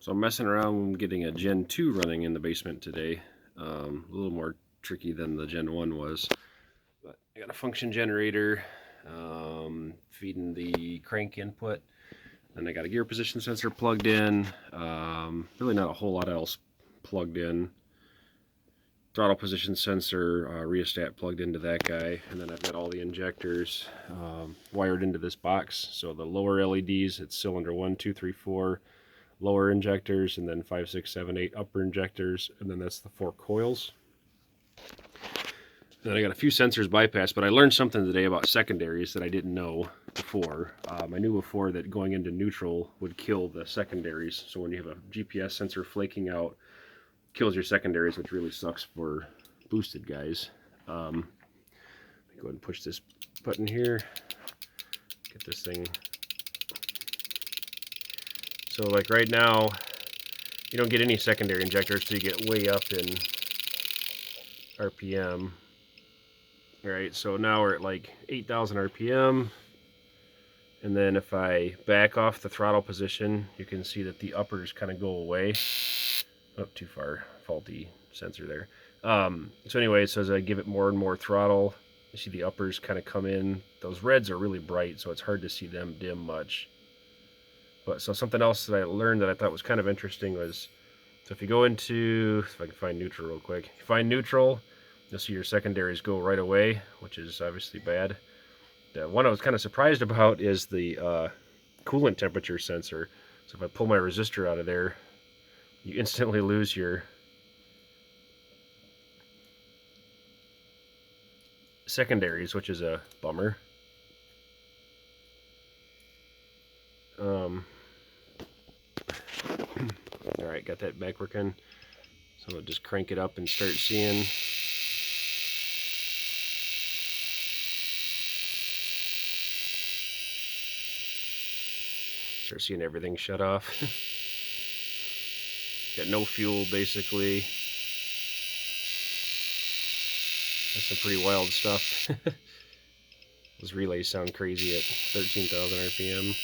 So I'm messing around getting a Gen 2 running in the basement today. A little more tricky than the Gen 1 was. But I got a function generator feeding the crank input. And I got a gear position sensor plugged in. Really not a whole lot else plugged in. Throttle position sensor, rheostat plugged into that guy. And then I've got all the injectors wired into this box. So the lower LEDs, it's cylinder 1, 2, 3, 4. Lower injectors, and then 5, 6, 7, 8 upper injectors, and then that's the 4 coils. Then I got a few sensors bypassed, but I learned something today about secondaries that I didn't know before. I knew before that going into neutral would kill the secondaries, so when you have a GPS sensor flaking out, it kills your secondaries, which really sucks for boosted guys. Let me go ahead and push this button here, get this thing. So like right now, you don't get any secondary injectors till you get way up in RPM. Alright, so now we're at like 8,000 RPM. And then if I back off the throttle position, you can see that the uppers kind of go away. Oh, too far. Faulty sensor there. So anyway, so as I give it more and more throttle, you see the uppers kind of come in. Those reds are really bright, so it's hard to see them dim much. But so something else that I learned that I thought was kind of interesting was, so if you go into, if I can find neutral real quick, if you find neutral, you'll see your secondaries go right away, which is obviously bad. The one I was kind of surprised about is the coolant temperature sensor. So if I pull my resistor out of there, you instantly lose your secondaries, which is a bummer. Alright, got that back working. So I'll just crank it up and start seeing. Start seeing everything shut off. Got no fuel basically. That's some pretty wild stuff. Those relays sound crazy at 13,000 RPM.